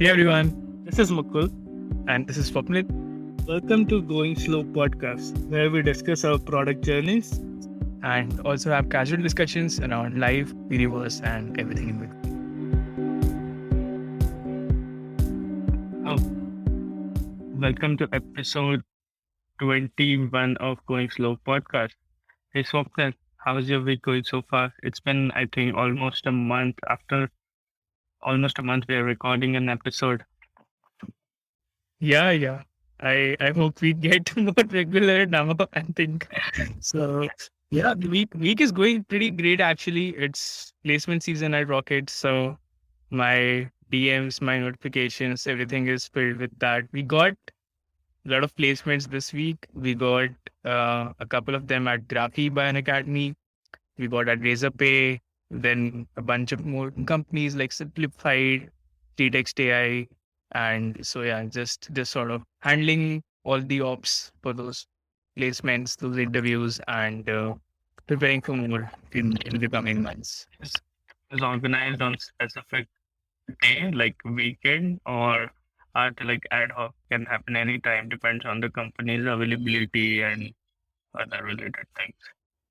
Hey everyone, this is Mukul and this is Swapnit. Welcome to Going Slow podcast, where we discuss our product journeys and also have casual discussions around life, universe, and everything in between. Welcome to episode 21 of Going Slow podcast. Hey Swapnit, how's your week going so far? It's been, I think, almost a month. After almost a month, we are recording an episode. Yeah. I hope we get more regular now, I think. So yeah, the week is going pretty great actually. It's placement season at Rocket, so my DMs, my notifications, everything is filled with that. We got a lot of placements this week. We got a couple of them at Graphi by an academy. We got at Razorpay, then a bunch of more companies like Simplified, T-Text AI. And so, yeah, just sort of handling all the ops for those placements, those interviews, and preparing for more in the coming months. Is organized on specific day, like weekend, or are they like ad hoc, can happen anytime, depends on the company's availability and other related things.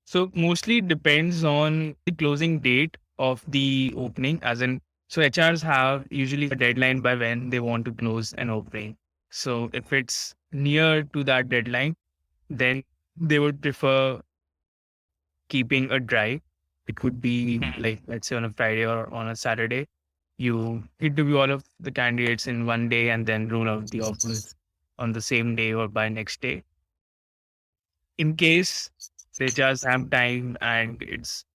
So mostly it depends on the closing date of the opening, as in, so HRs have usually a deadline by when they want to close an opening. So if it's near to that deadline, then they would prefer keeping a drive. It could be like, let's say on a Friday or on a Saturday, you interview all of the candidates in one day and then rule out the offers on the same day or by next day. In case they just have time and it's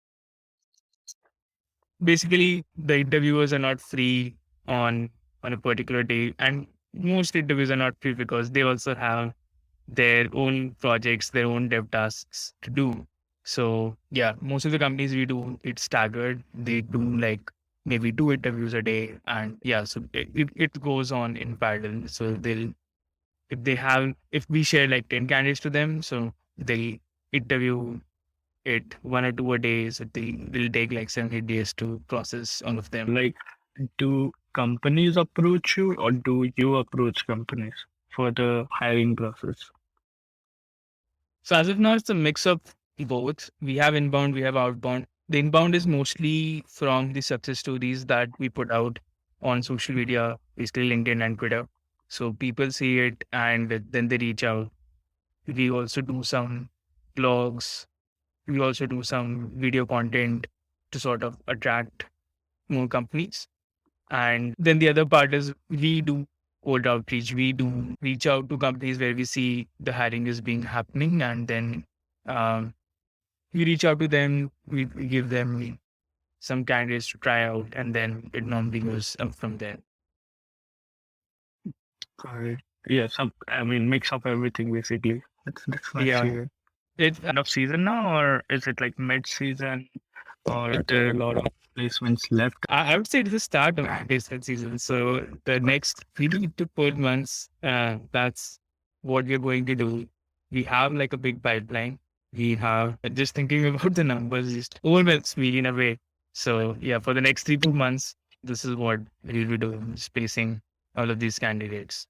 basically the interviewers are not free on a particular day, and most interviews are not free because they also have their own projects, their own dev tasks to do. So yeah, most of the companies we do it's staggered. They do like maybe two interviews a day, and yeah, so it goes on in parallel. So they'll, if we share like 10 candidates to them, so they'll interview it one or two a day. So they'll take like 7 8 days to process all of them. Like, do companies approach you or do you approach companies for the hiring process? So as of now, it's a mix of both. We have inbound, we have outbound. The inbound is mostly from the success stories that we put out on social media, basically LinkedIn and Twitter. So people see it and then they reach out. We also do some blogs. We also do some video content to sort of attract more companies. And then the other part is we do cold outreach. We do reach out to companies where we see the hiring is being happening, and then um, we reach out to them. We give them some candidates to try out, and then it normally goes up from there. Correct. Yeah, I mean, mix up everything basically. That's nice. Yeah. It's end of season now, or is it like mid season, or are there a lot of placements left? I would say it's the start of placement season. So the next 3 to 4 months, that's what we're going to do. We have like a big pipeline. We have just thinking about the numbers just overwhelms me in a way. So yeah, for the next 3 2 months, this is what we'll be doing, spacing all of these candidates.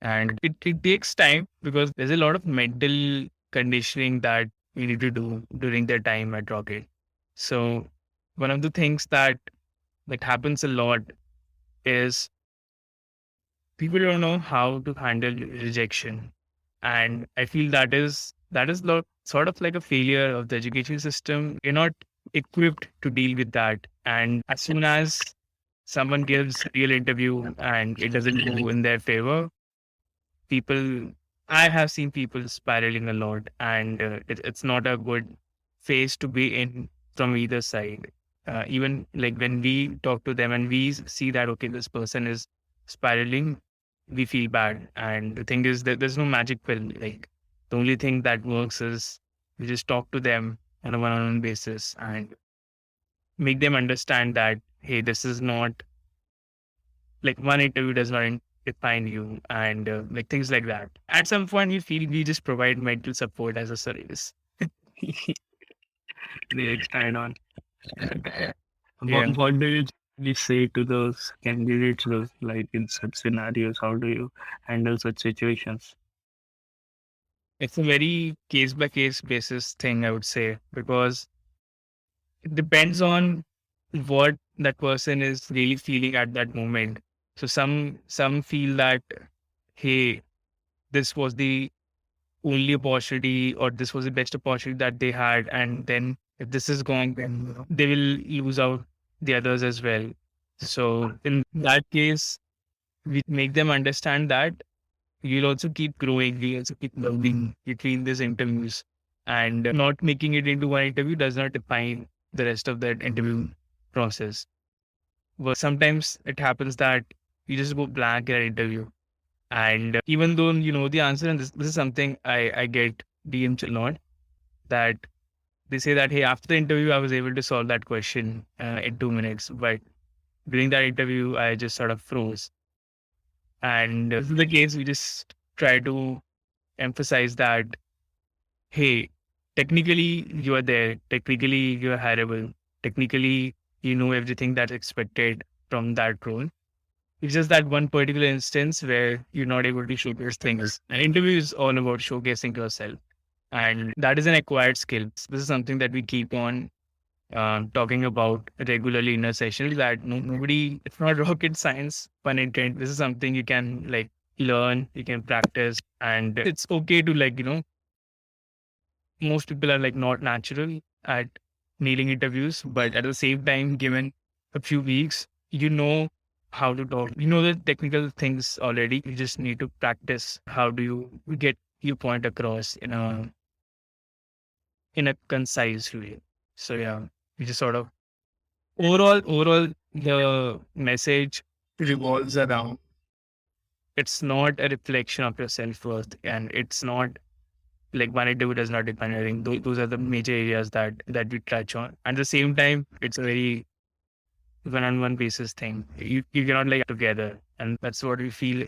And it takes time because there's a lot of mental conditioning that we need to do during their time at Rocket. So one of the things that happens a lot is people don't know how to handle rejection. And I feel that is sort of like a failure of the education system. We're not equipped to deal with that. And as soon as someone gives a real interview and it doesn't go in their favor, people I have seen people spiraling a lot, and it's not a good phase to be in from either side. Even like when we talk to them and we see that okay, this person is spiraling, we feel bad. And the thing is that there's no magic pill. Like the only thing that works is we just talk to them on a one-on-one basis and make them understand that hey, this is not like one interview does not define you, and like things like that. At some point we feel we just provide mental support as a service. They expand on. Yeah. What do you you say to those candidates, those like in such scenarios, how do you handle such situations? It's a very case by case basis thing, I would say, because it depends on what that person is really feeling at that moment. So some feel that, hey, this was the only opportunity or this was the best opportunity that they had, and then if this is gone, then they will lose out the others as well. So in that case, we make them understand that you'll also keep growing, you also keep learning between these interviews, and not making it into one interview does not define the rest of that interview process. But sometimes it happens that you just go blank in an interview, and even though you know the answer, and this is something I get DMs a lot, that they say that, hey, after the interview I was able to solve that question in 2 minutes, but during that interview I just sort of froze. And this is the case, we just try to emphasize that, hey, technically you are there, technically you are hireable, technically you know everything that's expected from that role. It's just that one particular instance where you're not able to showcase things. An interview is all about showcasing yourself, and that is an acquired skill. This is something that we keep on talking about regularly in our sessions. That nobody, it's not rocket science, pun intended. This is something you can like learn, you can practice, and it's okay to like most people are like not natural at nailing interviews, but at the same time, given a few weeks, you know how to talk. You know the technical things already. You just need to practice. How do you get your point across in a concise way? So yeah, you just sort of overall the message revolves around, it's not a reflection of your self worth, and it's not like one interview does not define anything. Those are the major areas that we touch on. At the same time, it's a very one-on-one basis thing. You cannot like together, and that's what we feel.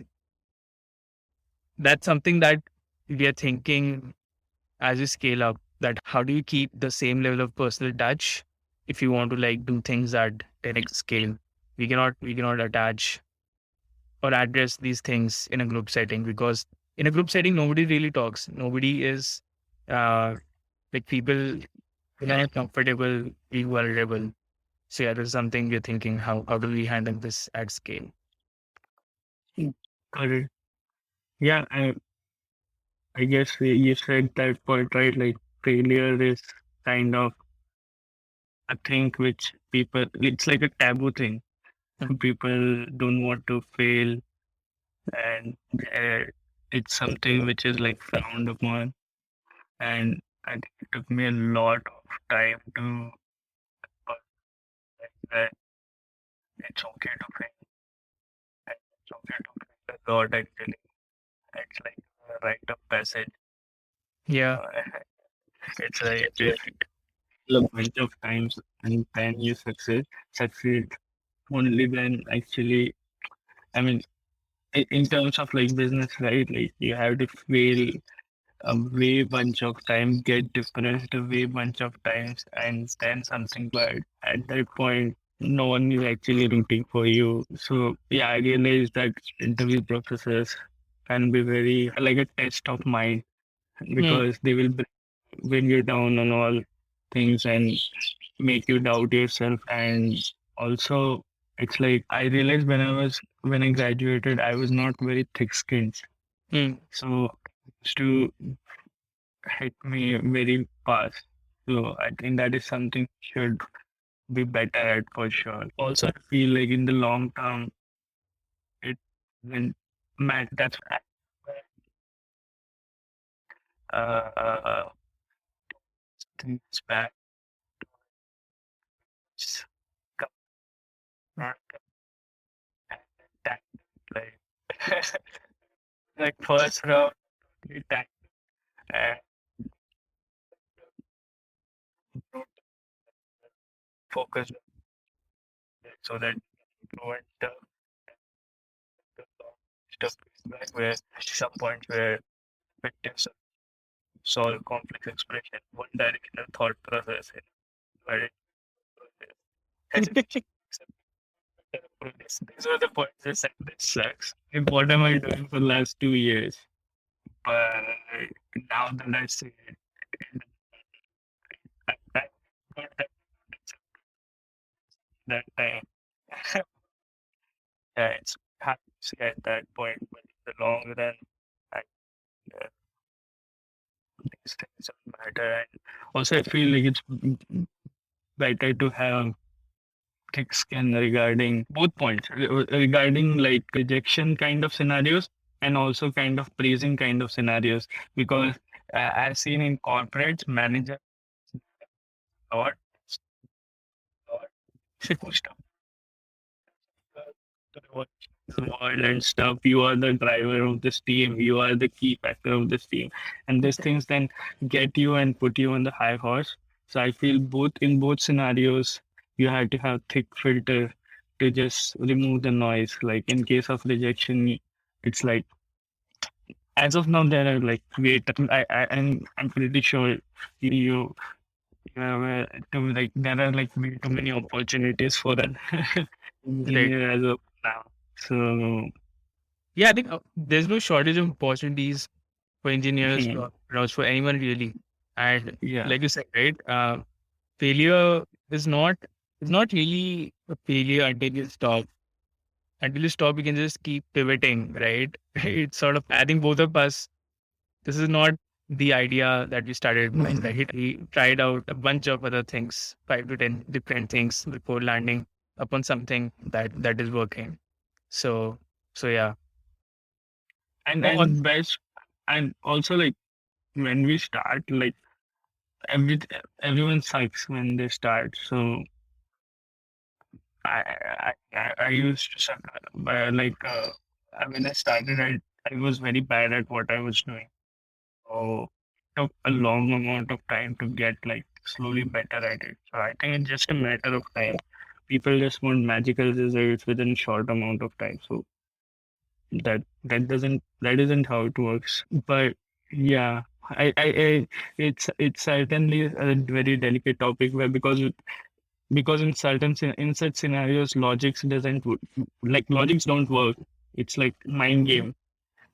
That's something that we are thinking as we scale up. That how do you keep the same level of personal touch if you want to like do things at 10x scale? We cannot attach or address these things in a group setting, because in a group setting nobody really talks. Nobody is uh like people when I'm comfortable, being vulnerable. So yeah, this is something we're thinking, how do we handle this at scale? Mm. Got it. Yeah, I guess you said that point right. Like failure is kind of a thing which people, it's like a taboo thing. People don't want to fail, and it's something which is like frowned upon. And I think it took me a lot of time to realize that it's okay to fail, and it's okay to fail a lot actually. It's like a rite of passage. Yeah. Uh, it's like you fail a bunch of times and then you succeed only then actually. I mean, in terms of like business, right? Like you have to fail a way bunch of times, get depressed a way bunch of times, and then something bad. At that point, no one is actually rooting for you. So yeah, I realized that interview processes can be very like a test of mind, Hmm. because they will bring you down on all things and make you doubt yourself. And also, it's like I realized when I graduated, I was not very thick skinned. Hmm. So it used to hit me very fast. So I think that is something should be better at for sure. Also, I feel like in the long term, it when Matt, that's uh things back come back and that like like first round that and focus so that prevent the stuff like where some point where victims solve complex expression, one directional thought process, where it These were the points I said, this sucks. And what am I doing for the last 2 years? But now that I see it, I got that time. Yeah, it's hard to say at that point, but in the long run, I, uh, these things don't matter. And also, I feel like it's better to have thick skin regarding both points, regarding like rejection kind of scenarios and also kind of praising kind of scenarios. Because I've seen in corporates, managers a lot, pushed up to the world and stuff. You are the driver of this team. You are the key factor of this team, and these things then get you and put you on the high horse. So I feel both in both scenarios, you have to have thick filter to just remove the noise. Like in case of rejection, it's like as of now there are like wait, I'm pretty sure you like there are like way too many opportunities for an Right. engineer as of now. So Yeah, I think there's no shortage of opportunities for engineers hmm, or roles for anyone really. And yeah, like you said, right, failure is not it's not really a failure until you stop. Until you stop, you can just keep pivoting, right? It's sort of I think both of us. This is not the idea that we started with, right? We tried out a bunch of other things, 5 to 10 different things before landing upon something that is working. So yeah. On and best and also like when we start like every everyone sucks when they start. So I used to suck, but like when I started, I was very bad at what I was doing. So it took a long amount of time to get like slowly better at it. So I think it's just a matter of time. People just want magical results within short amount of time. So that isn't how it works. But yeah, I it's certainly a very delicate topic where because in in such scenarios logics doesn't like logics don't work. It's like mind game. right.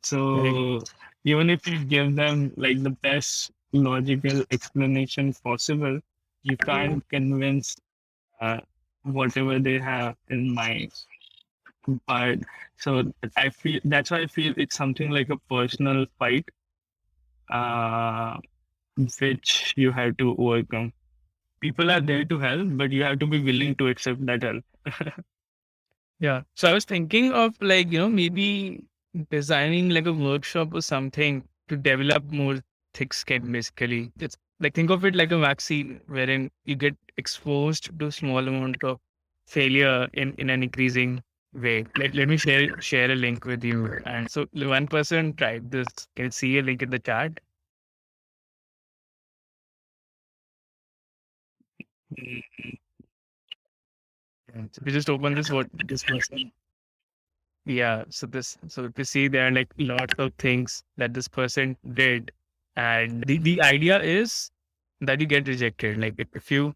So even if you give them like the best logical explanation possible, you can't convince whatever they have in mind. But so I feel that's why I feel it's something like a personal fight, uh, which you have to overcome. People are there to help, but you have to be willing to accept that help. Yeah. So I was thinking of like, maybe designing like a workshop or something to develop more thick skin basically. It's like think of it like a vaccine wherein you get exposed to small amount of failure in an increasing way. Let me share a link with you. And so one person tried this. Can you see a link in the chat? Yeah. So if you just open this what this person. Yeah, so if you see there are like lots of things that this person did, and the idea is that you get rejected. Like if you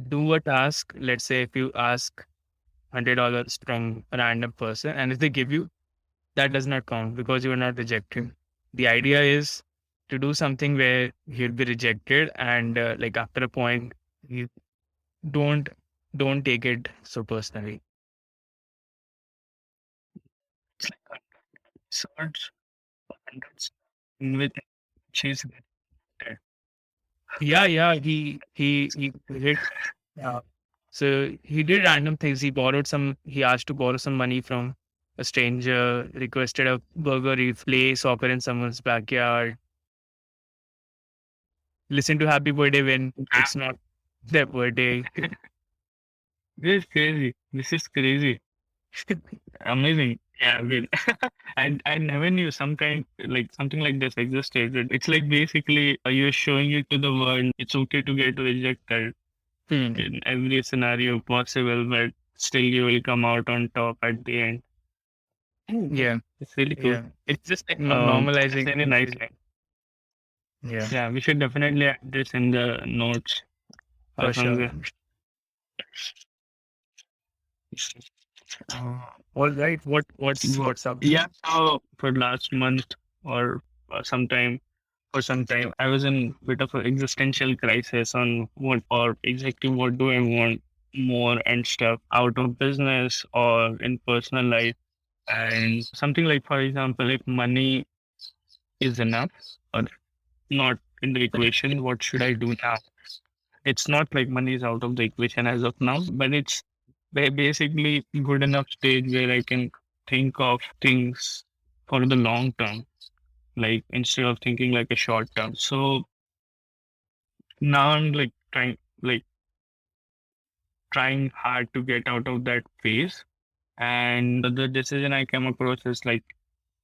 do a task, let's say if you ask $100 from a random person, and if they give you, that does not count because you are not rejected. The idea is to do something where you'll be rejected, and like after a point, you don't don't take it so personally. It's like swords, and that's with she's there. Yeah. He did. So he did random things. He asked to borrow some money from a stranger, requested a burger replace offer in someone's backyard, listen to happy birthday when it's not their birthday. This is crazy. This is crazy. Amazing. Yeah, good. I never knew something like this existed. It's like basically you're showing it to the world. It's okay to get rejected Hmm. in every scenario possible, but still you will come out on top at the end. Yeah, It's really cool. yeah. It's just like It's normalizing really nice. increasing. Yeah, Yeah, we should definitely add this in the notes or for sure. something. All right. What's up? Yeah, so for last month or sometime for some time, I was in bit of an existential crisis on what or exactly what do I want more and stuff out of business or in personal life. And something like, for example, if money is enough or not in the equation, what should I do now? It's not like money is out of the equation as of now, but it's basically good enough stage where I can think of things for the long term, like instead of thinking like a short term. So now I'm like trying hard to get out of that phase. And the decision I came across is like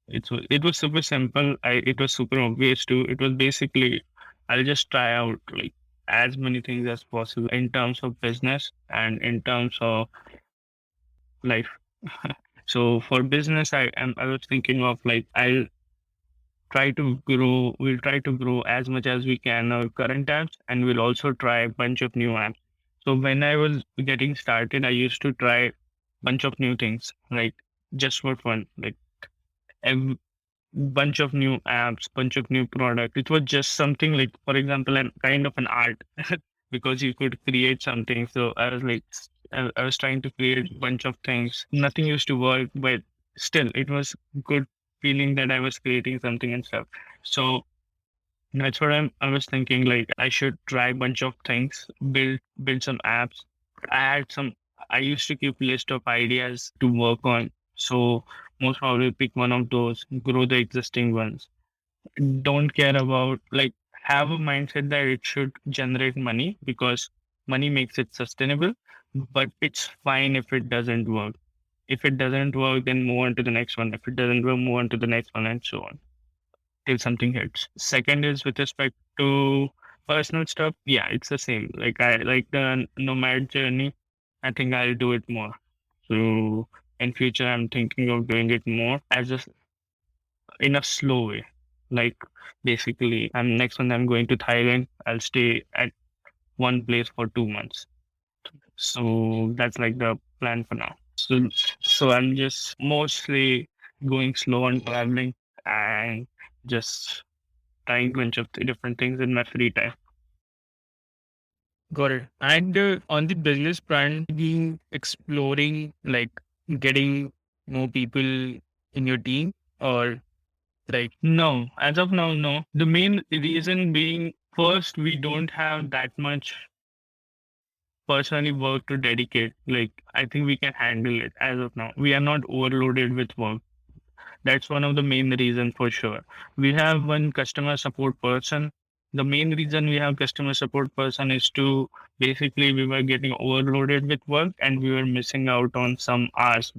it was super simple. It was super obvious too. It was basically I'll just try out like as many things as possible in terms of business and in terms of life. So for business, I was thinking of like we'll try to grow as much as we can our current apps, and we'll also try a bunch of new apps. So when I was getting started, I used to try bunch of new things, like just for fun, like a bunch of new apps, bunch of new product. It was just something like, for example, an kind of an art because you could create something. So I was like, I was trying to create a bunch of things. Nothing used to work, but still, it was good feeling that I was creating something and stuff. So that's what I was thinking. Like I should try a bunch of things, build some apps. I had some. I used to keep list of ideas to work on. So most probably pick one of those, grow the existing ones. Don't care about like have a mindset that it should generate money because money makes it sustainable. But it's fine if it doesn't work. If it doesn't work, then move on to the next one. If it doesn't work, move on to the next one, and so on till something hits. Second is with respect to personal stuff. Yeah, it's the same. Like I like the nomad journey. I think I'll do it more. So in future, I'm thinking of doing it more as just in a slow way. Like basically, I'm next one. I'm going to Thailand. I'll stay at one place for 2 months. So that's like the plan for now. So I'm just mostly going slow on traveling and just trying a bunch of different things in my free time. Got it. And on the business front, been exploring like getting more people in your team or like No, as of now, no. The main reason being, first, we don't have that much personally work to dedicate. Like, I think we can handle it as of now. We are not overloaded with work. That's one of the main reasons for sure. We have one customer support person. The main reason we have customer support person is to basically we were getting overloaded with work and we were missing out on some hours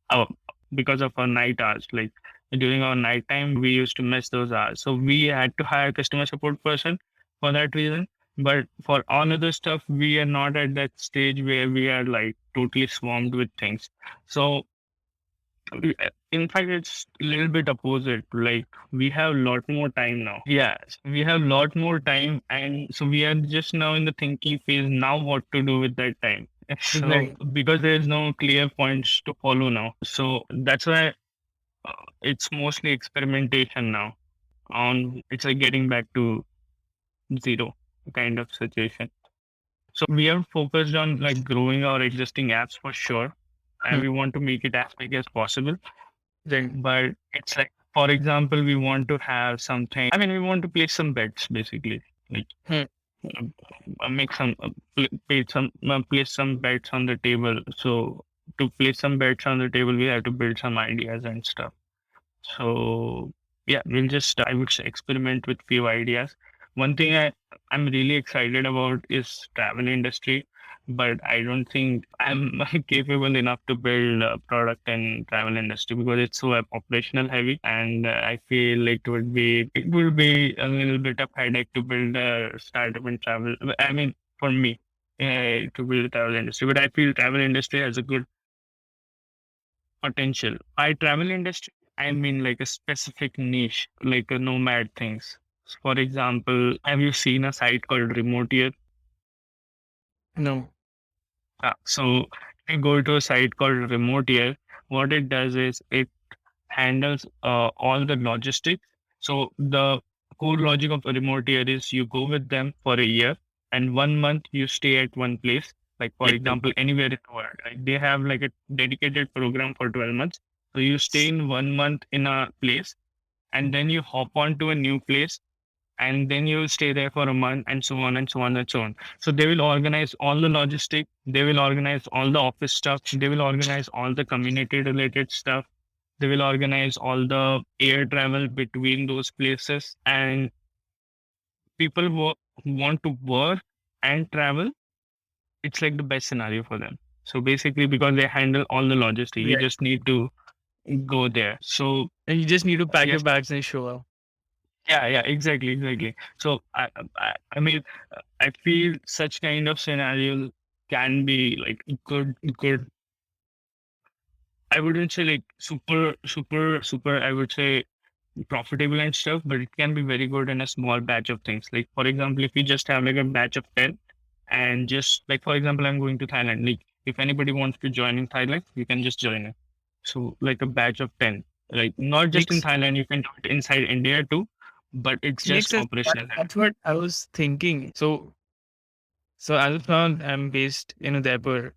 our because of our night hours. Like during our night time, we used to miss those hours. So we had to hire a customer support person for that reason. But for all other stuff, we are not at that stage where we are like totally swarmed with things. So in fact, it's a little bit opposite. Like we have a lot more time now. Yes, we have a lot more time, and so we are just now in the thinking phase. Now, what to do with that time? So exactly. because there is no clear points to follow now, so that's why it's mostly experimentation now. On it's like getting back to zero kind of situation. So we are focused on like growing our existing apps for sure, and Hmm. we want to make it as big as possible. Right. But it's like, for example, we want to have something. I mean, we want to place some bets, basically, like Hmm. make some place some bets on the table. So to place some bets on the table, we have to build some ideas and stuff. So yeah, we'll just I would say experiment with few ideas. One thing I'm really excited about is travel industry, but I don't think I'm capable enough to build a product in travel industry because it's so operational heavy, and I feel it will be a little bit of headache to build a startup in travel. I mean, for me, to build a travel industry, but I feel travel industry has a good potential. By travel industry, I mean like a specific niche, like a nomad things. For example, have you seen a site called Remote Year? No. So you go to a site called Remote Air, what it does is it handles all the logistics. So the core logic of a remote year is you go with them for a year, and 1 month you stay at one place. Like for example, anywhere in the world, right? They have like a dedicated program for 12 months. So you stay in 1 month in a place, and then you hop on to a new place, and then you stay there for a month, and so on and so on and so on. So they will organize all the logistic, they will organize all the office stuff, they will organize all the community related stuff, they will organize all the air travel between those places, and people who want to work and travel, it's like the best scenario for them. So basically, because they handle all the logistics, you Right. just need to go there. So And you just need to pack your yes, bags and show up. yeah, exactly, exactly. So I mean, I feel such kind of scenarios can be like good. I wouldn't say like super. I would say profitable and stuff, but it can be very good in a small batch of things. Like for example, if you just have like a batch of 10, and just like for example, I'm going to Thailand. Like if anybody wants to join in Thailand, you can just join it. So like a batch of 10, like not just in Makes Thailand, you can do it inside India too, but it's makes just sense. operational. That's what I was thinking. So as of now, I'm based in Udaipur,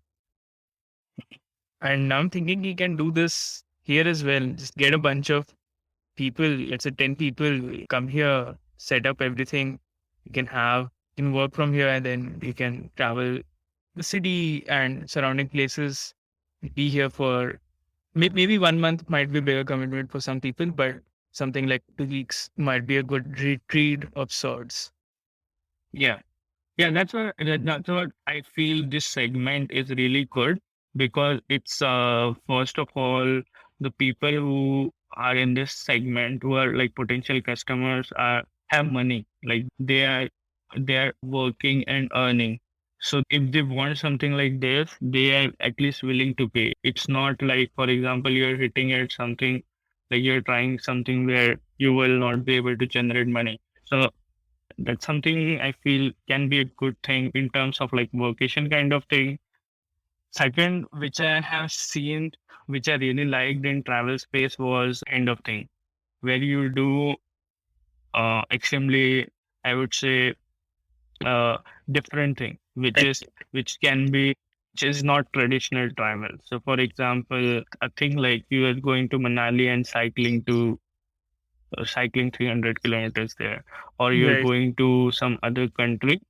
and I'm thinking he can do this here as well. Just get a bunch of people, let's say 10 people, come here, set up everything. You can work from here, and then you can travel the city and surrounding places. Be here for maybe 1 month might be a bigger commitment for some people, but something like 2 weeks might be a good retreat of sorts. Yeah. Yeah, that's what I feel this segment is really good, because it's first of all, the people who are in this segment, who are like potential customers, are have money, like they are working and earning. So if they want something like this, they are at least willing to pay. It's not like, for example, you're hitting at something, like you're trying something where you will not be able to generate money. So that's something I feel can be a good thing in terms of like vocation kind of thing. Second, which I have seen, which I really liked in travel space, was kind of thing where you do extremely, I would say, uh, different thing, which can be, which is not traditional travel. So, for example, a thing like you are going to Manali and cycling 300 kilometers there, or you're Right. going to some other country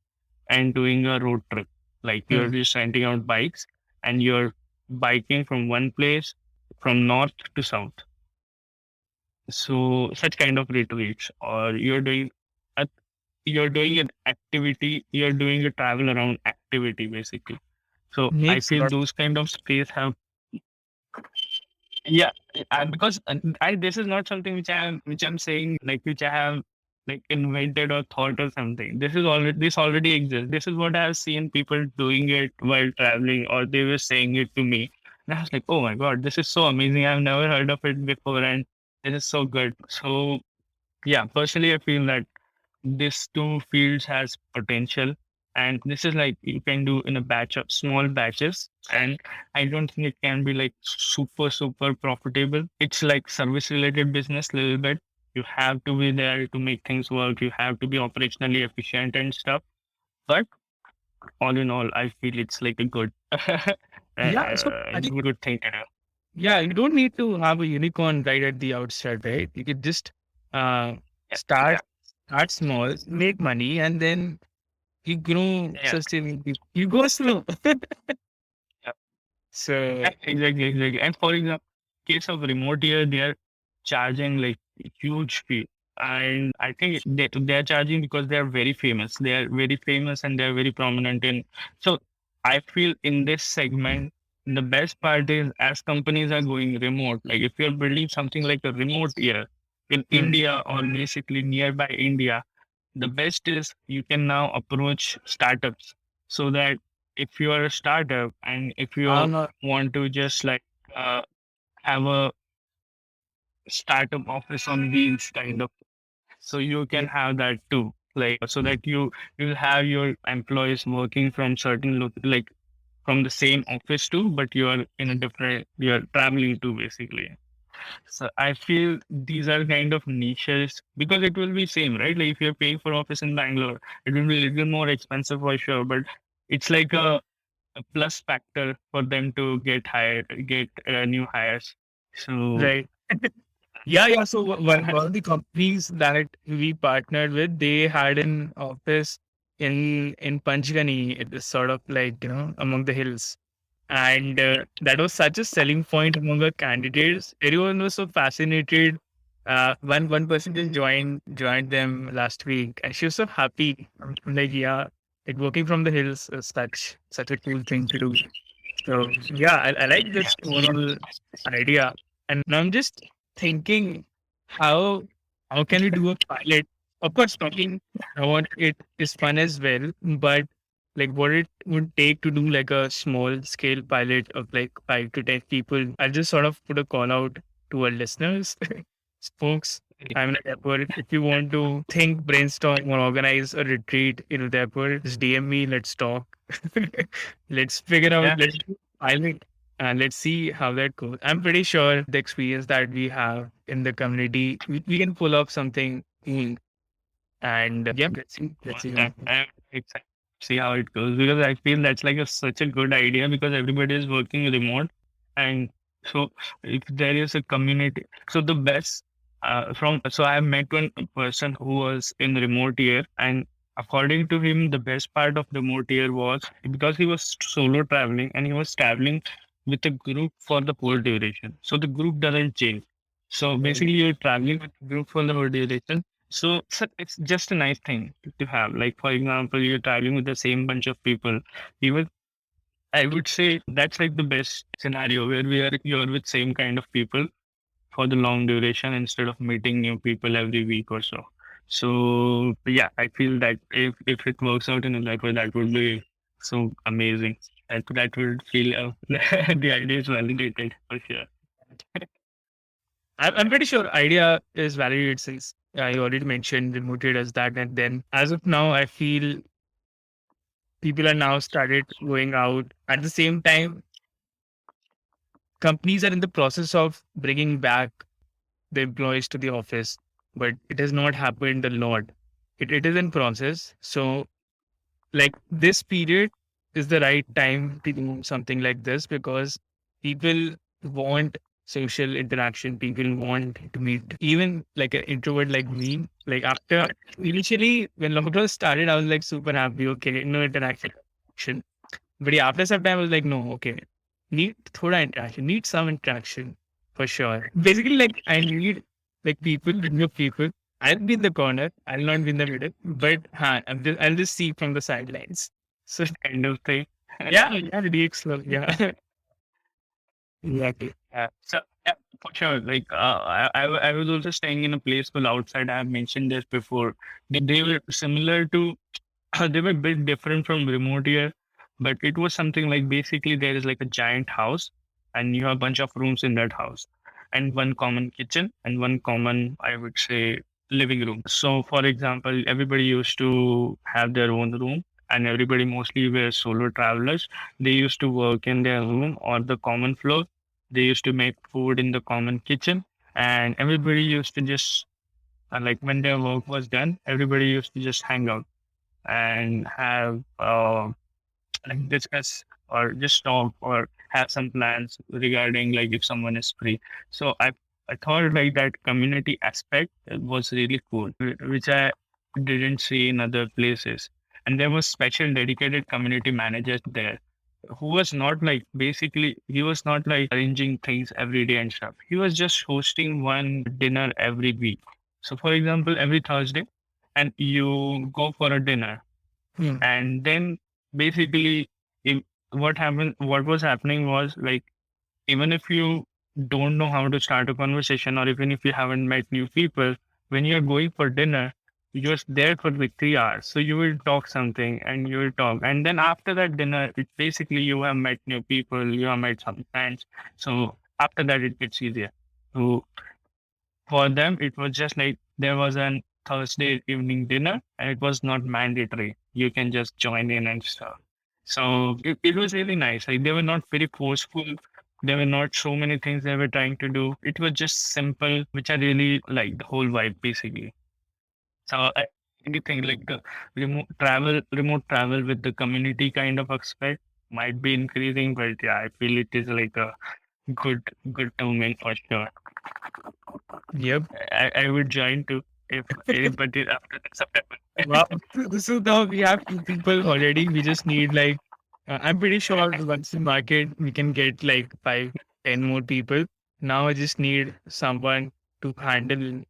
and doing a road trip. Like you're Hmm. just renting out bikes and you're biking from one place from north to south. So such kind of retreats, or a, you're doing an activity, you're doing a travel around activity basically. So I Makes a feel lot. those kind of space have, yeah, because I this is not something which I'm saying like which I have like invented or thought or something. This already exists. This is what I have seen people doing it while traveling, or they were saying it to me, and I was like, oh my god, this is so amazing. I've never heard of it before, and this is so good. So yeah, personally, I feel that this two fields has potential, and this is like you can do in a batch of small batches, and I don't think it can be like super profitable. It's like service related business a little bit. You have to be there to make things work, you have to be operationally efficient and stuff, but all in all, I feel it's like a good Yeah. So I think, good thing to do. yeah, you don't need to have a unicorn right at the outset, right? You could just uh, Yeah, start start small, make money, and then you grow yeah, sustainably. You go slow. yeah. So Yeah, exactly. And for example, case of remote here, they are charging like huge fee. And I think they're charging because they are very famous. They are very famous and they're very prominent in. So I feel in this segment, the best part is as companies are going remote, like if you're building something like a remote here in hmm, India or basically nearby India, the best is you can now approach startups, so that if you are a startup and if I'm you not. want to just like uh, have a startup office on wheels kind of, so you can Yeah, have that too, like so that you have your employees working from certain like from the same office too, but you're in a different, you're traveling to basically. So I feel these are kind of niches because it will be same, right? Like if you're paying for office in Bangalore, it will be a little more expensive for sure, but it's like a plus factor for them to get new hires. So Right. Yeah, yeah. So one of the companies that we partnered with, they had an office in Panchgani. It is sort of like, among the hills. And that was such a selling point among our candidates. Everyone was so fascinated. One person just joined them last week, and she was so happy. I'm like, yeah, like working from the hills is such a cool thing to do. So yeah, I like this overall idea. And now I'm just thinking how how can we do a pilot? Of course, talking about it is fun as well, but like what it would take to do like a small scale pilot of like 5 to 10 people. I'll just sort of put a call out to our listeners, folks. I'm in Udaipur. If you want to think, brainstorm, or organize a retreat in Udaipur, just DM me. Let's talk. Let's figure out. yeah, Let's do pilot and let's see how that goes. I'm pretty sure the experience that we have in the community, we can pull up something cool. And yeah, let's see. I'm excited to see how it goes because I feel that's like such a good idea because everybody is working remote, and so if there is a community, so the best from so I met one person who was in remote year, and according to him, the best part of remote year was because he was solo traveling and he was traveling with a group for the whole duration. So the group doesn't change. So basically, you're traveling with a group for the whole duration, so it's just a nice thing to have. Like for example, you're traveling with the same bunch of people. Even I would say that's like the best scenario where you're with same kind of people for the long duration instead of meeting new people every week or so. So yeah, I feel that if it works out in a that way, that would be so amazing. That would feel the idea is validated for sure. I'm pretty sure idea is validated since you already mentioned remote does that. And then as of now, I feel people are now started going out. At the same time, companies are in the process of bringing back the employees to the office, but it has not happened a lot. It is in process. So like this period is the right time to do something like this because people want social interaction. People want to meet. Even like an introvert like me, like after initially when lockdown started, I was like super happy. Okay, no interaction. But yeah, after some time, I was like, no, okay, need thoda interaction, need some interaction for sure. Basically, like I need like people, new people. I'll be in the corner. I'll not be in the middle, but I'll just see from the sidelines. So Kind of thing. yeah, yeah, the explore. Yeah, exactly. So yeah, for sure. Like I was also staying in a place called outside. I have mentioned this before. They were similar to they were a bit different from remote here, but it was something like basically there is like a giant house, and you have a bunch of rooms in that house, and one common kitchen and one common, I would say, living room. So, for example, everybody used to have their own room, and everybody mostly were solo travelers. They used to work in their room or the common floor. They used to make food in the common kitchen, and everybody used to just like when their work was done, everybody used to just hang out and have like discuss or just talk or have some plans regarding like if someone is free. So I thought like that community aspect was really cool, which I didn't see in other places. And there was special dedicated community managers there who was not like basically he was not like arranging things every day and stuff. He was just hosting one dinner every week. So for example, every Thursday and you go for a dinner, Hmm. and then basically if, what was happening was like even if you don't know how to start a conversation or even if you haven't met new people, when you're going for dinner, you're there for like 3 hours, so you will talk something and you will talk, and then after that dinner it basically you have met new people, you have met some friends, so after that it gets easier. So for them, it was just like there was an Thursday evening dinner and it was not mandatory. You can just join in and stuff. So it was really nice. Like they were not very forceful. There were not so many things they were trying to do. It was just simple, which I really like the whole vibe basically. So I really think like the remote travel with the community kind of aspect might be increasing, but yeah, I feel it is like a good good movement for sure. Yep. I would join too if anybody after September. Wow. So now we have two people already. We just need like, I'm pretty sure once the market, we can get like 5, 10 more people. Now I just need someone to handle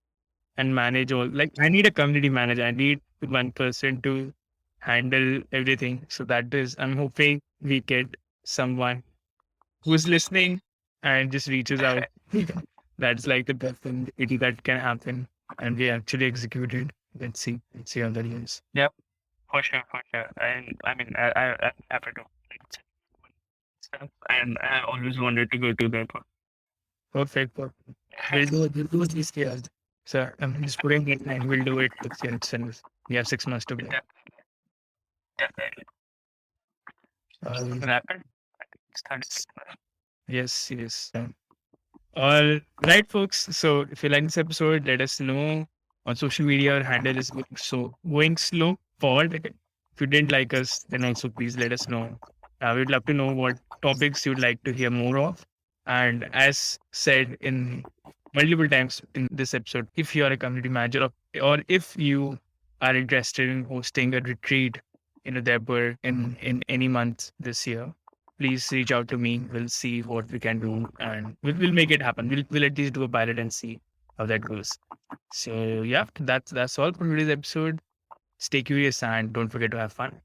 and manage all. Like I need a community manager. I need one person to handle everything. So that is, I'm hoping we get someone who's listening and just reaches out. That's like the best thing that can happen. And we actually executed. Let's see. Let's see how that is. Yep, for sure, for sure. And I mean, I'm happy to stuff, and I always wanted to go to that one. Perfect. Perfect. We'll do this year. So I'm just putting it and we'll do it this year itself. We have 6 months to go. Definitely. Um, Rapid. I think it's 30. yes, yes. All right, folks. So if you like this episode, let us know on social media. Our handle is going slow forward. If you didn't like us, then also please let us know. We'd love to know what topics you'd like to hear more of. And as said in multiple times in this episode, if you are a community manager or if you are interested in hosting a retreat in Udaipur in any month this year, please reach out to me. We'll see what we can do and we'll make it happen. We'll at least do a pilot and see how that goes. So yeah, that's all for today's episode. Stay curious and don't forget to have fun.